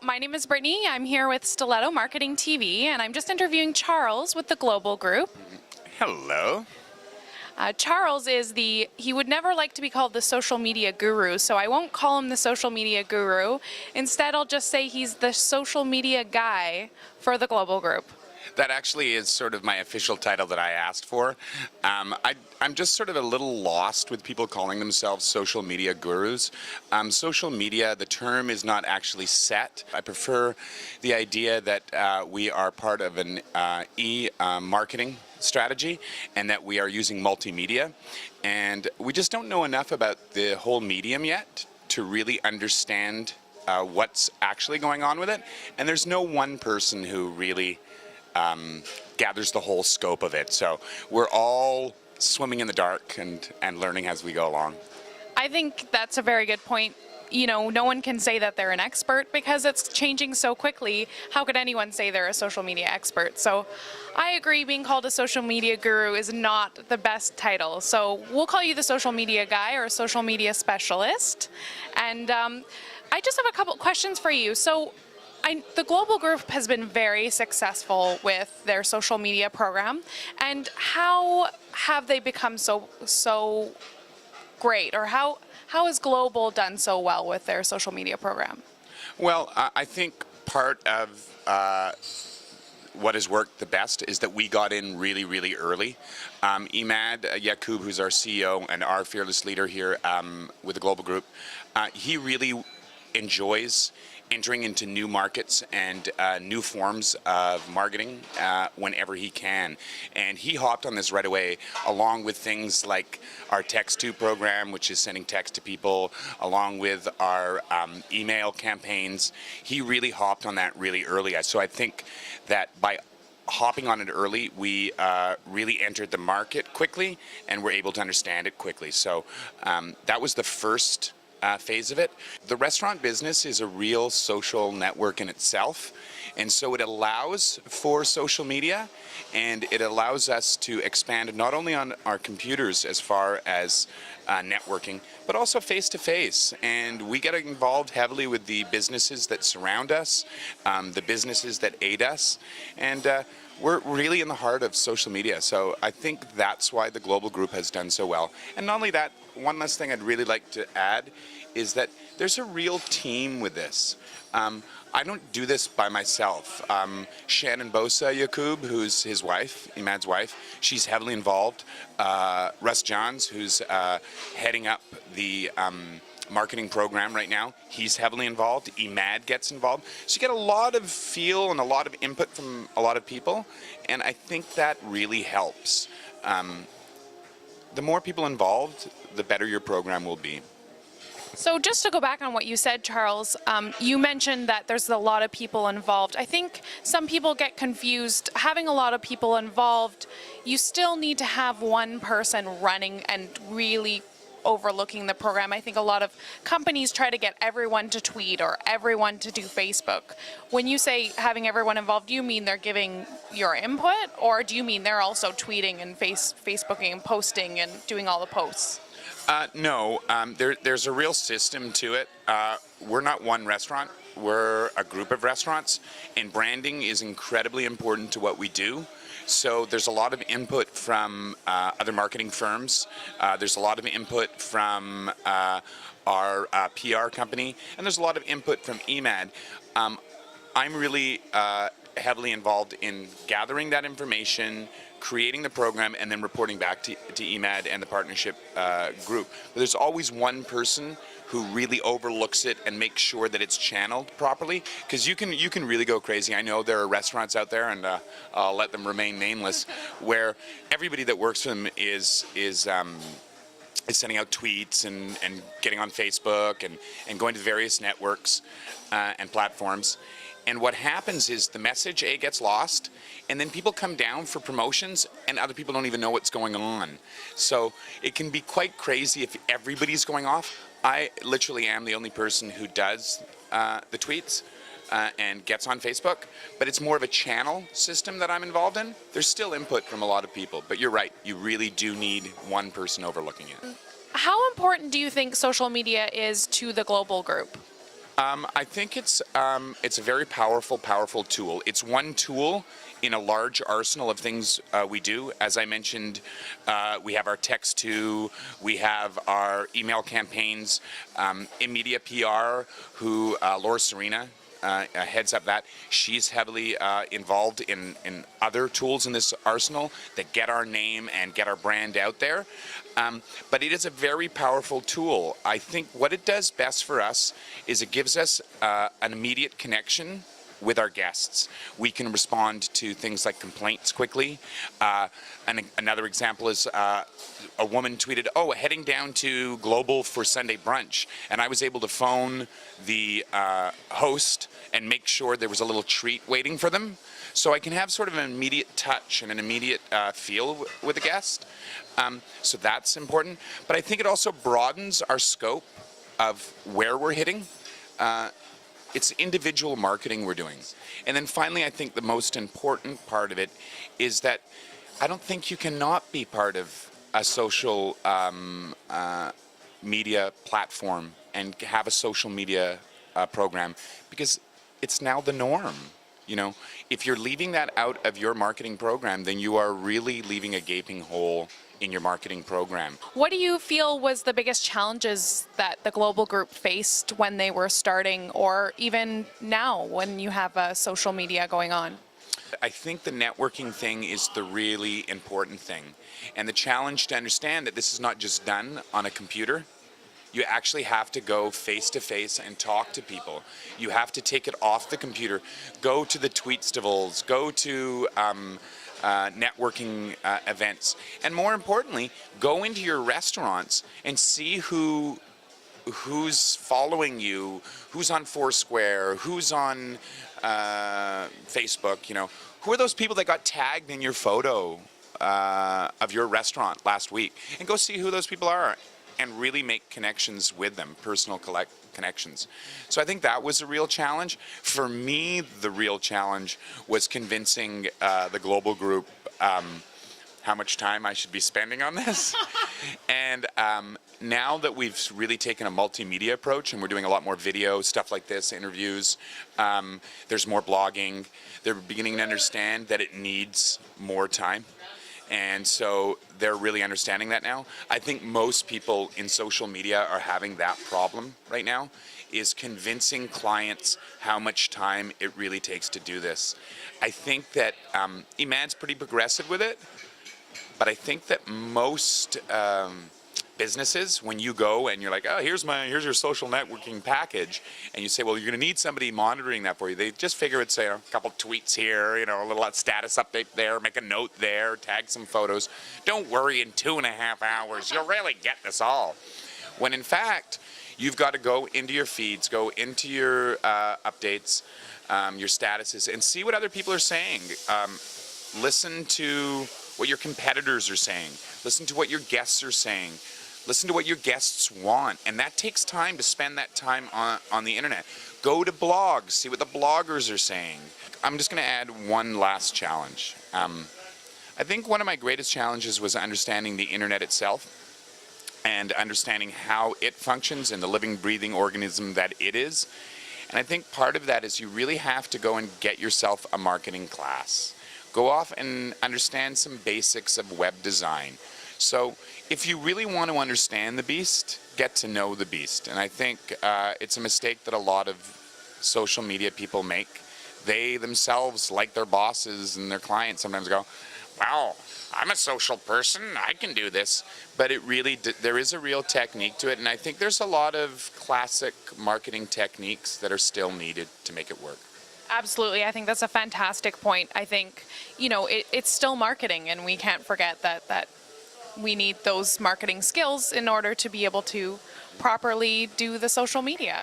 My name is Brittany. I'm here with Stiletto Marketing TV, and I'm just interviewing Charles with the Glowbal Group. Hello. Charles he would never like to be called the social media guru, so I won't call him the social media guru. Instead, I'll just say he's the social media guy for the Glowbal Group. That actually is sort of my official title that I asked for. I'm just sort of a little lost with people calling themselves social media gurus. Social media, the term is not actually set. I prefer the idea that we are part of an marketing strategy and that we are using multimedia. And we just don't know enough about the whole medium yet to really understand what's actually going on with it. And there's no one person who really gathers the whole scope of it. So we're all swimming in the dark and learning as we go along. I think that's a very good point. You know, no one can say that they're an expert because it's changing so quickly. How could anyone say they're a social media expert? So I agree, being called a social media guru is not the best title. So we'll call you the social media guy or social media specialist. And I just have a couple questions for you. So the Glowbal Group has been very successful with their social media program, and how have they become so great, or how has Glowbal done so well with their social media program? Well, I think part of what has worked the best is that we got in really, really early. Imad Yaqub, who's our CEO and our fearless leader here with the Glowbal Group, he really enjoys entering into new markets and new forms of marketing whenever he can. And he hopped on this right away, along with things like our Text To program, which is sending text to people, along with our email campaigns. He really hopped on that really early. So I think that by hopping on it early, we really entered the market quickly and were able to understand it quickly. So that was the first phase of it. The restaurant business is a real social network in itself, and so it allows for social media, and it allows us to expand not only on our computers as far as networking, but also face-to-face. And we get involved heavily with the businesses that surround us, the businesses that aid us, and we're really in the heart of social media. So I think that's why the Glowbal Group has done so well. And not only that, one last thing I'd really like to add is that there's a real team with this. I don't do this by myself. Shannon Bosa Yaqub, who's his wife, Imad's wife, she's heavily involved. Russ Johns, who's heading up the marketing program right now, he's heavily involved. Imad gets involved. So you get a lot of feel and a lot of input from a lot of people, and I think that really helps. The more people involved, the better your program will be. So just to go back on what you said, Charles, you mentioned that there's a lot of people involved. I think some people get confused. Having a lot of people involved, you still need to have one person running and really overlooking the program. I think a lot of companies try to get everyone to tweet or everyone to do Facebook. When you say having everyone involved, do you mean they're giving your input, or do you mean they're also tweeting and Facebooking and posting and doing all the posts? No, there's a real system to it. We're not one restaurant, we're a group of restaurants, and branding is incredibly important to what we do. So there's a lot of input from other marketing firms, there's a lot of input from our PR company, and there's a lot of input from Imad. I'm really heavily involved in gathering that information, creating the program, and then reporting back to Imad and the partnership group. But there's always one person who really overlooks it and makes sure that it's channeled properly, because you can really go crazy. I know there are restaurants out there, and I'll let them remain nameless, where everybody that works for them is sending out tweets and getting on Facebook and going to various networks and platforms. And what happens is the message gets lost, and then people come down for promotions and other people don't even know what's going on. So it can be quite crazy if everybody's going off. I literally am the only person who does the tweets and gets on Facebook, but it's more of a channel system that I'm involved in. There's still input from a lot of people, but you're right, you really do need one person overlooking it. How important do you think social media is to the Glowbal Group? I think it's a very powerful tool. It's one tool in a large arsenal of things we do. As I mentioned, we have our text to, we have our email campaigns, Immediate PR, who Laura Serena heads up that. She's heavily involved in other tools in this arsenal that get our name and get our brand out there. But it is a very powerful tool. I think what it does best for us is it gives us an immediate connection with our guests. We can respond to things like complaints quickly. And another example is a woman tweeted, "Oh, heading down to Glowbal for Sunday brunch," and I was able to phone the host and make sure there was a little treat waiting for them. So I can have sort of an immediate touch and an immediate feel with a guest. So that's important. But I think it also broadens our scope of where we're hitting. It's individual marketing we're doing. And then finally, I think the most important part of it is that I don't think you cannot be part of a social media platform and have a social media program, because it's now the norm. You know, if you're leaving that out of your marketing program, then you are really leaving a gaping hole in your marketing program. What do you feel was the biggest challenges that the Global Group faced when they were starting, or even now when you have social media going on? I think the networking thing is the really important thing. And the challenge to understand that this is not just done on a computer. You actually have to go face to face and talk to people. You have to take it off the computer, go to the tweetstivals, go to networking events, and more importantly, go into your restaurants and see who's following you, who's on Foursquare, who's on Facebook. You know, who are those people that got tagged in your photo of your restaurant last week, and go see who those people are and really make connections with them, personal connections. So I think that was a real challenge. For me, the real challenge was convincing the Global Group how much time I should be spending on this. And now that we've really taken a multimedia approach and we're doing a lot more video, stuff like this, interviews, there's more blogging, they're beginning to understand that it needs more time. And so they're really understanding that now. I think most people in social media are having that problem right now, is convincing clients how much time it really takes to do this. I think that Emad's pretty progressive with it, but I think that most businesses, when you go and you're like, oh, here's your social networking package, and you say, well, you're going to need somebody monitoring that for you. They just figure it's a couple tweets here, you know, a little status update there, make a note there, tag some photos. Don't worry, in 2.5 hours you'll really get this all. When in fact, you've got to go into your feeds, go into your updates, your statuses, and see what other people are saying. Listen to what your competitors are saying. Listen to what your guests are saying. Listen to what your guests want. And that takes time to spend that time on the internet. Go to blogs, see what the bloggers are saying. I'm just going to add one last challenge. I think one of my greatest challenges was understanding the internet itself and understanding how it functions and the living, breathing organism that it is. And I think part of that is you really have to go and get yourself a marketing class. Go off and understand some basics of web design. So if you really want to understand the beast, get to know the beast. And I think it's a mistake that a lot of social media people make. They themselves, like their bosses and their clients, sometimes go, wow, I'm a social person, I can do this. But it really, there is a real technique to it. And I think there's a lot of classic marketing techniques that are still needed to make it work. Absolutely. I think that's a fantastic point. I think, you know, it's still marketing, and we can't forget that we need those marketing skills in order to be able to properly do the social media.